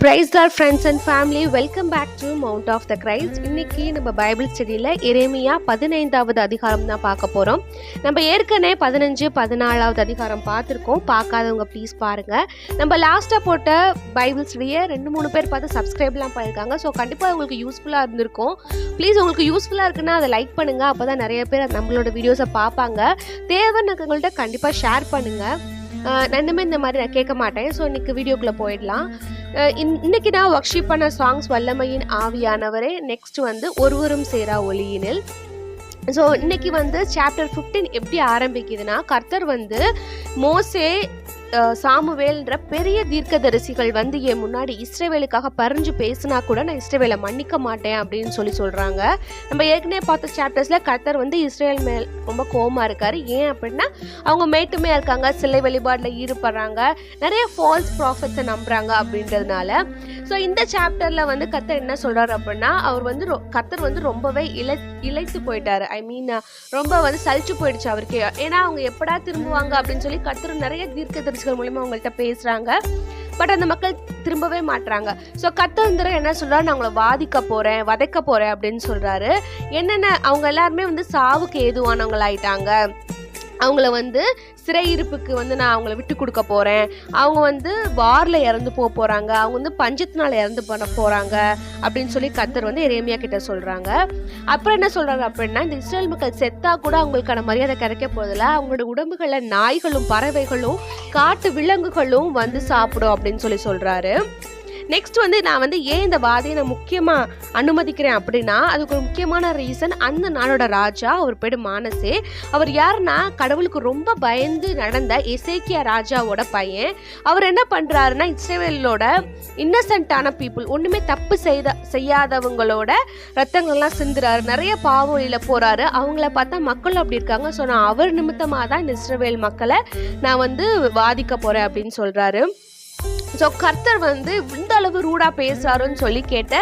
Praise God friends and family, welcome back to Mount of the Christ. இன்னைக்கு நம்ம Bible ஸ்டடியில் எரேமியா 15வது அதிகாரம் தான் பார்க்க போகிறோம். நம்ம ஏற்கனவே 15-14வது அதிகாரம் பார்த்துருக்கோம். பார்க்காதவங்க ப்ளீஸ் பாருங்கள். நம்ம லாஸ்ட்டாக போட்ட பைபிள் ஸ்டடியை 2-3 பேர் பார்த்து சப்ஸ்கிரைப்லாம் பண்ணியிருக்காங்க. ஸோ கண்டிப்பாக உங்களுக்கு யூஸ்ஃபுல்லாக இருந்திருக்கும். ப்ளீஸ் உங்களுக்கு யூஸ்ஃபுல்லாக இருக்குன்னா அதை லைக் பண்ணுங்கள். அப்போ தான் நிறைய பேர் நம்மளோட வீடியோஸை பார்ப்பாங்க. தேவைன்னவங்கள்ட்ட கண்டிப்பாக ஷேர் பண்ணுங்கள். ரெண்டுமே இந்த மாதிரி நான் கேட்க மாட்டேன். ஸோ இன்னைக்கு வீடியோக்குள்ளே போயிடலாம். இன்னைக்கு நான் ஒர்க்ஷிப் பண்ண சாங்ஸ் வல்லமையின் ஆவியானவரே, நெக்ஸ்ட் ஒருவரும் சேரா ஒளியினில். ஸோ இன்னைக்கு சாப்டர் 15 எப்படி ஆரம்பிக்குதுன்னா, கர்த்தர் மோசே சாமுவேல்ன்ற பெரிய தீர்க்கதரிசிகள் என் முன்னாடி இஸ்ரவேலுக்காக பறிஞ்சு பேசினா கூட நான் இஸ்ரவேலை மன்னிக்க மாட்டேன் அப்படின்னு சொல்றாங்க. நம்ம ஏற்கனவே பார்த்த சாப்டர்ஸ்ல கர்த்தர் இஸ்ரேல் மேல் ரொம்ப கோவமா இருக்காரு. ஏன் அப்படின்னா அவங்க மேட்டுமையா இருக்காங்க, சிலை வழிபாடுல ஈடுபடுறாங்க, நிறைய ஃபால்ஸ் ப்ராஃபட்ஸை நம்புறாங்க அப்படின்றதுனால. ஸோ இந்த சாப்டர்ல கர்த்தர் என்ன சொல்றாரு அப்படின்னா, அவர் கர்த்தர் ரொம்பவே இழைத்து போயிட்டாரு. ஐ மீன் ரொம்ப சலிச்சு போயிடுச்சு அவருக்கு. ஏன்னா அவங்க எப்படா திரும்புவாங்க அப்படின்னு சொல்லி கர்த்தர் நிறைய தீர்க்கதரிசிகள் மூலமா அவங்கள்ட்ட பேசுறாங்க. பட் அந்த மக்கள் திரும்பவே மாட்டுறாங்க. ஸோ கர்த்தர் என்ன சொல்றாரு, நான் அவங்கள வதைக்க போறேன் அப்படின்னு சொல்றாரு. என்னென்ன அவங்க எல்லாருமே சாவுக்கு ஏதுவானவங்களாயிட்டாங்க. அவங்கள சிறையிருப்புக்கு நான் அவங்கள விட்டு கொடுக்க போறேன். அவங்க வார்ல இறந்து போறாங்க. அவங்க பஞ்சத்தினால இறந்து போறாங்க அப்படின்னு சொல்லி கர்த்தர் எரேமியா கிட்ட சொல்றாங்க. அப்புறம் என்ன சொல்றாரு அப்படின்னா, இந்த இஸ்ரேல் மக்கள் செத்தா கூட அவங்களுக்கான மரியாதை கிடைக்க போதில்ல, அவங்களோட உடம்புகளை நாய்களும் பறவைகளும் காட்டு விலங்குகளும் சாப்பிடும் அப்படின்னு சொல்றாரு. நெக்ஸ்ட் நான் ஏன் இந்த வாதையை நான் முக்கியமாக அனுமதிக்கிறேன் அப்படின்னா, அதுக்கு ஒரு முக்கியமான ரீசன், அந்த நாளோட ராஜா அவர் பேர் மானசே. அவர் யாருன்னா, கடவுளுக்கு ரொம்ப பயந்து நடந்த எசேக்கியா ராஜாவோட பையன். அவர் என்ன பண்ணுறாருன்னா, இஸ்ரேலோட இன்னசென்ட்டான பீப்புள், ஒன்றுமே தப்பு செய்யாதவங்களோட ரத்தங்கள்லாம் சிந்துறாரு, நிறைய பாவொழியில் போகிறாரு. அவங்கள பார்த்தா மக்கள் அப்படி இருக்காங்க. ஸோ நான் அவர் நிமித்தமாக தான் இந்த இஸ்ரவேல் மக்களை நான் வாதிக்க போகிறேன் அப்படின்னு சொல்கிறாரு. ஸோ கர்த்தர் இந்த அளவு ரூடா பேசுறாருன்னு சொல்லி கேட்ட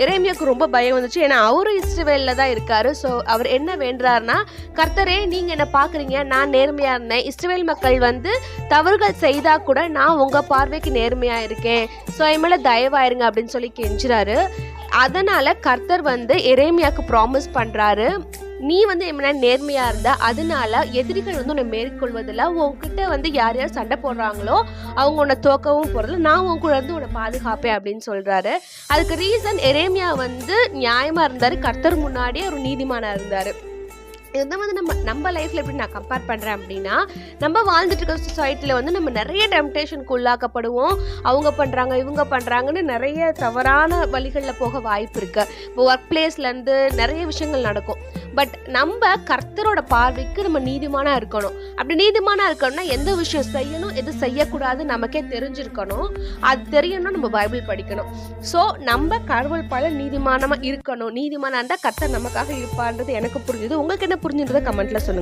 எரேமியாவுக்கு ரொம்ப பயம் வந்துச்சு. ஏன்னா அவரும் இஸ்ரவேலில் தான் இருக்காரு. ஸோ அவர் என்ன வேண்டுறாருன்னா, கர்த்தரே நீங்கள் என்ன பார்க்குறீங்க, நான் நேர்மையாக இருந்தேன், இஸ்ரவேல் மக்கள் தவறுகள் செய்தா கூட நான் உங்கள் பார்வைக்கு நேர்மையாக இருக்கேன், ஸோ என் மேலே தயவாயிருங்க அப்படின்னு சொல்லி கெஞ்சுறாரு. அதனால கர்த்தர் எரேமியாவுக்கு ப்ராமிஸ் பண்ணுறாரு, நீ என்ன நேர்மையா இருந்த, அதனால எதிரிகள் உன்னை மேற்கொள்வதில்ல, உன்கிட்ட யார் யார் சண்டை போடுறாங்களோ அவங்க உன்னை தோக்கவும் போறதில்ல, நான் உன் கூட உன்னை பாதுகாப்பேன் அப்படின்னு சொல்றாரு. அதுக்கு ரீசன், எரேமியா நியாயமா இருந்தாரு, கர்த்தர் முன்னாடியே ஒரு நீதிமானா இருந்தாரு. இதுதான் நம்ம லைஃப்ல எப்படி நான் கம்பேர் பண்றேன் அப்படின்னா, நம்ம வாழ்ந்துட்டு இருக்க சொசைட்டில நம்ம நிறைய டெம்டேஷனுக்கு உள்ளாக்கப்படுவோம். அவங்க பண்றாங்க இவங்க பண்றாங்கன்னு நிறைய தவறான வழிகளில் போக வாய்ப்பு இருக்கு. இப்போ ஒர்க் பிளேஸ்ல இருந்து நிறைய விஷயங்கள் நடக்கும். பட் நம்ம கர்த்தரோட பார்வைக்கு நம்ம நீதிமானா இருக்கணும். அப்படி நீதிமானா இருக்கணும்னா எந்த விஷயம் செய்யணும் எது செய்யக்கூடாது நமக்கே தெரிஞ்சிருக்கணும். அது தெரியணும், நம்ம பைபிள் படிக்கணும். ஸோ நம்ம கடவுள் பல நீதிமானமா இருக்கணும். நீதிமானா இருந்தால் கர்த்தர் நமக்காக இருப்பான்றது எனக்கு புரிஞ்சுது. உங்களுக்கு என்ன புரிஞ்சுன்றதை கமெண்ட்ல சொல்லுங்க.